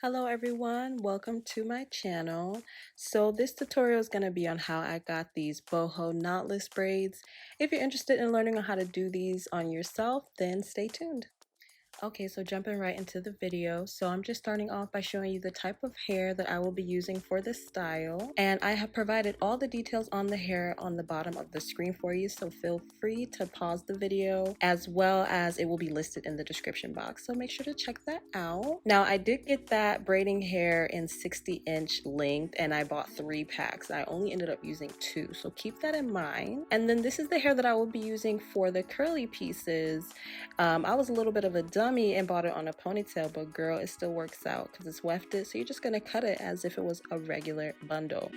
Hello everyone, welcome to my channel. So this tutorial is going to be on how I got these boho knotless braids. If you're interested in learning on how to do these on yourself, then stay tuned. Okay, so jumping right into the video. So I'm just starting off by showing you the type of hair that I will be using for this style. And I have provided all the details on the hair on the bottom of the screen for you. So feel free to pause the video, as well as it will be listed in the description box. So make sure to check that out. Now I did get that braiding hair in 60-inch length and I bought 3 packs. I only ended up using 2. So keep that in mind. And then this is the hair that I will be using for the curly pieces. I was a little bit of a dummy and bought it on a ponytail, but girl, it still works out because it's wefted. So you're just gonna cut it as if it was a regular bundle.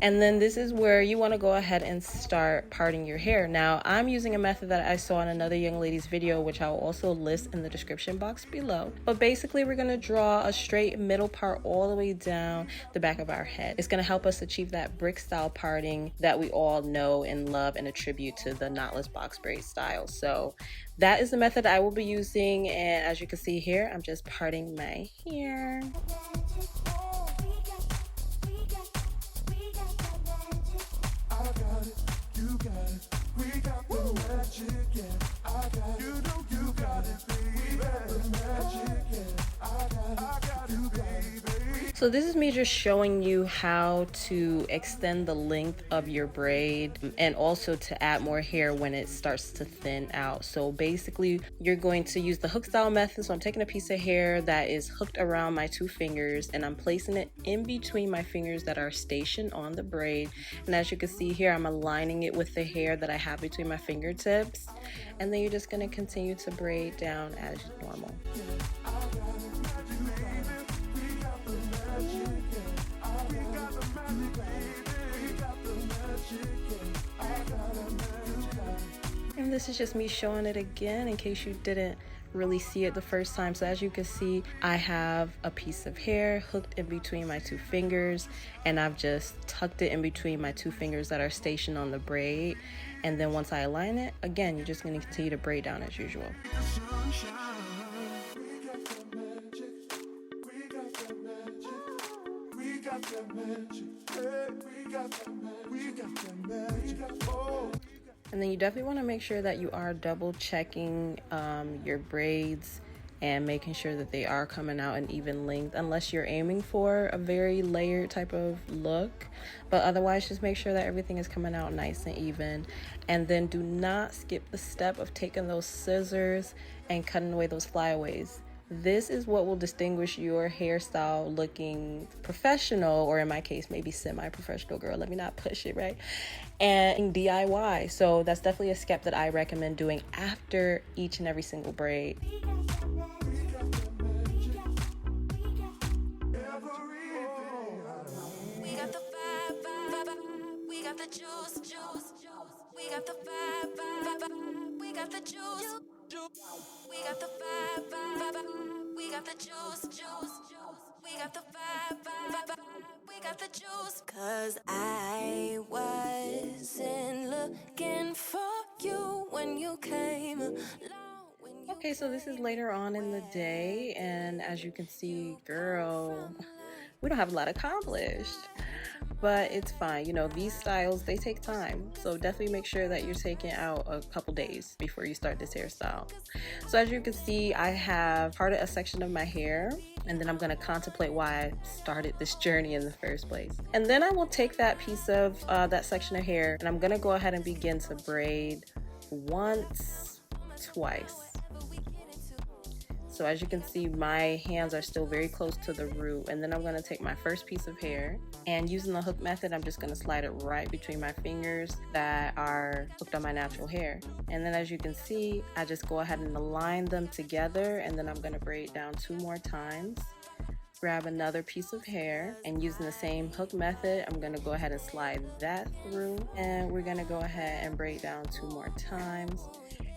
And then this is where you want to go ahead and start parting your hair. Now I'm using a method that I saw in another young lady's video, which I will also list in the description box below. But basically we're going to draw a straight middle part all the way down the back of our head. It's going to help us achieve that brick style parting that we all know and love and attribute to the knotless box braid style. So that is the method I will be using, and as you can see here, I'm just parting my hair. So this is me just showing you how to extend the length of your braid and also to add more hair when it starts to thin out. So basically you're going to use the hook style method. So I'm taking a piece of hair that is hooked around my 2 fingers and I'm placing it in between my fingers that are stationed on the braid. And as you can see here, I'm aligning it with the hair that I have between my fingertips. And then you're just going to continue to braid down as normal. And this is just me showing it again in case you didn't really see it the first time. So as you can see, I have a piece of hair hooked in between my 2 fingers and I've just tucked it in between my 2 fingers that are stationed on the braid. And then once I align it, again, you're just going to continue to braid down as usual. And then you definitely want to make sure that you are double checking your braids and making sure that they are coming out an even length, unless you're aiming for a very layered type of look. But otherwise, just make sure that everything is coming out nice and even. And then do not skip the step of taking those scissors and cutting away those flyaways. This is what will distinguish your hairstyle looking professional, or in my case, maybe semi-professional, girl. Let me not push it, right? And DIY. So that's definitely a step that I recommend doing after each and every single braid. Cause I wasn't looking for you when you came along. Okay, so this is later on in the day, and as you can see, girl, we don't have a lot accomplished. But it's fine. You know, these styles, they take time. So definitely make sure that you're taking out a couple days before you start this hairstyle. So as you can see, I have parted a section of my hair, and then I'm going to contemplate why I started this journey in the first place. And then I will take that piece of that section of hair, and I'm going to go ahead and begin to braid once, twice. So as you can see, my hands are still very close to the root, and then I'm going to take my first piece of hair And using the hook method, I'm just going to slide it right between my fingers that are hooked on my natural hair. And then as you can see, I just go ahead and align them together, and then I'm going to braid down 2 more times. Grab another piece of hair, and using the same hook method, I'm going to go ahead and slide that through, and we're going to go ahead and braid down 2 more times.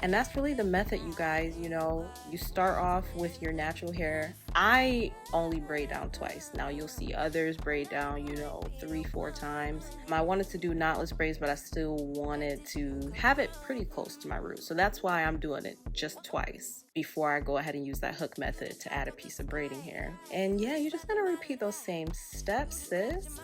And that's really the method, you guys. You know, you start off with your natural hair. I only braid down twice. Now you'll see others braid down, you know, 3-4 times. I wanted to do knotless braids, but I still wanted to have it pretty close to my root. So that's why I'm doing it just twice before I go ahead and use that hook method to add a piece of braiding hair. And yeah, you're just gonna repeat those same steps, sis.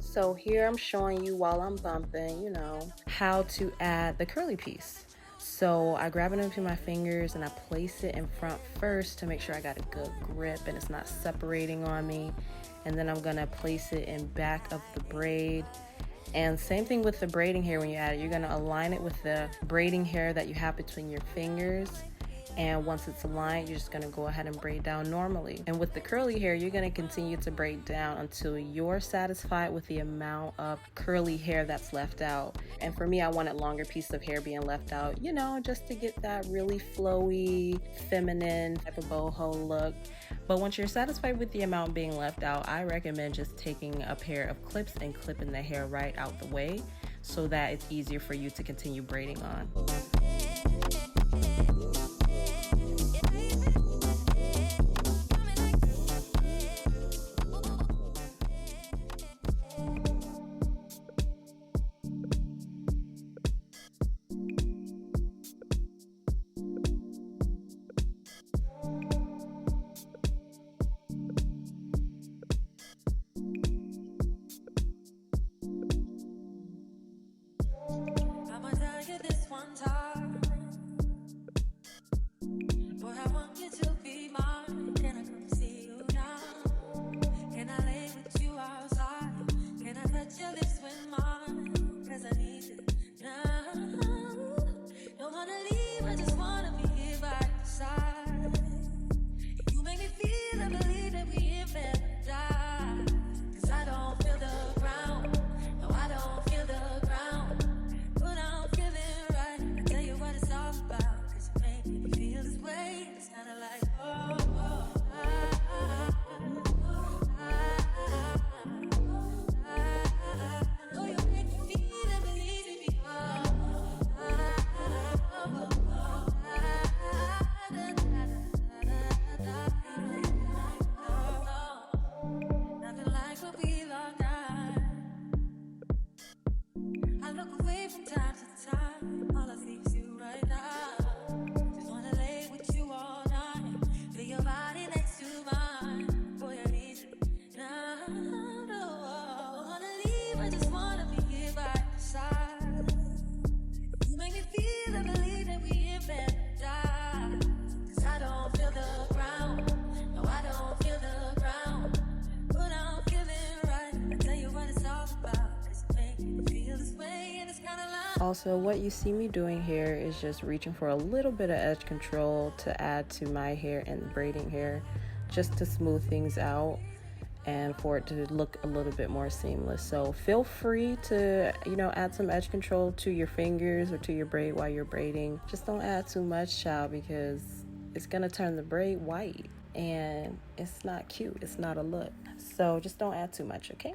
So here I'm showing you while I'm bumping, you know, how to add the curly piece. So I grab it into my fingers and I place it in front first to make sure I got a good grip and it's not separating on me. And then I'm gonna place it in back of the braid. And same thing with the braiding hair. When you add it, you're gonna align it with the braiding hair that you have between your fingers. And once it's aligned, you're just gonna go ahead and braid down normally. And with the curly hair, you're gonna continue to braid down until you're satisfied with the amount of curly hair that's left out. And for me, I wanted longer piece of hair being left out, you know, just to get that really flowy, feminine type of boho look. But once you're satisfied with the amount being left out, I recommend just taking a pair of clips and clipping the hair right out the way so that it's easier for you to continue braiding on. Also, what you see me doing here is just reaching for a little bit of edge control to add to my hair and braiding hair, just to smooth things out and for it to look a little bit more seamless. So feel free to, you know, add some edge control to your fingers or to your braid while you're braiding. Just don't add too much, child, because it's gonna turn the braid white and it's not cute. It's not a look. So just don't add too much, okay?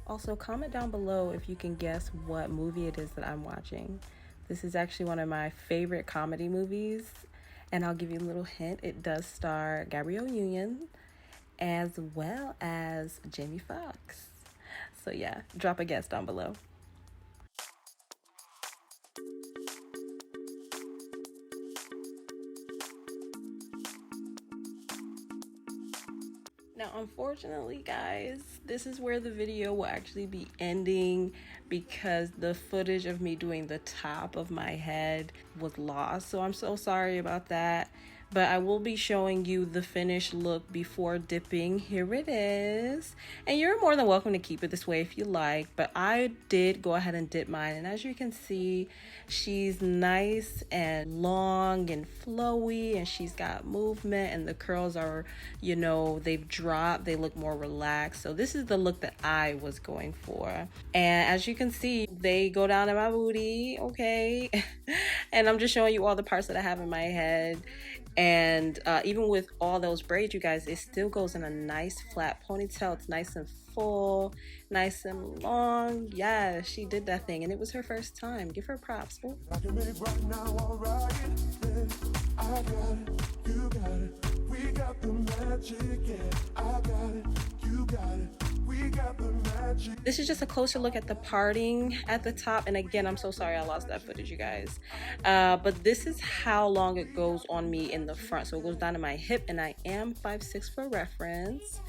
Also, comment down below if you can guess what movie it is that I'm watching. This is actually one of my favorite comedy movies. And I'll give you a little hint. It does star Gabrielle Union as well as Jamie Foxx. So yeah, drop a guess down below. Now, unfortunately, guys, this is where the video will actually be ending because the footage of me doing the top of my head was lost. So I'm so sorry about that. But I will be showing you the finished look before dipping. Here it is. And you're more than welcome to keep it this way if you like. But I did go ahead and dip mine. And as you can see, she's nice and long and flowy. And she's got movement. And the curls are, you know, they've dropped. They look more relaxed. So this is the look that I was going for. And as you can see, they go down to my booty. Okay. And I'm just showing you all the parts that I have in my head. And even with all those braids, you guys, it still goes in a nice flat ponytail. It's nice and full, nice and long. Yeah, she did that thing, and it was her first time. Give her props. Ooh. I can make right now, all right. I got it, you got it. We got the magic, yeah. I got it, you got it. We got the magic. This is just a closer look at the parting at the top. And again, I'm so sorry I lost that footage, you guys. But this is how long it goes on me in the front. So it goes down to my hip, and I am 5'6" for reference.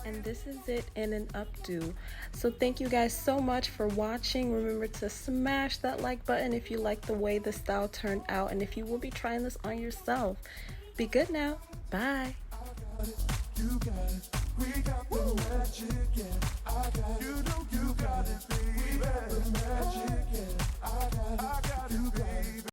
And this is it in an updo. So thank you guys so much for watching. Remember to smash that like button if you like the way the style turned out, and if you will be trying this on yourself. Be good now. Bye. You got it. We got the magic, yeah. I got it. You know you got it, baby. We got the magic, yeah. I got it. You got it.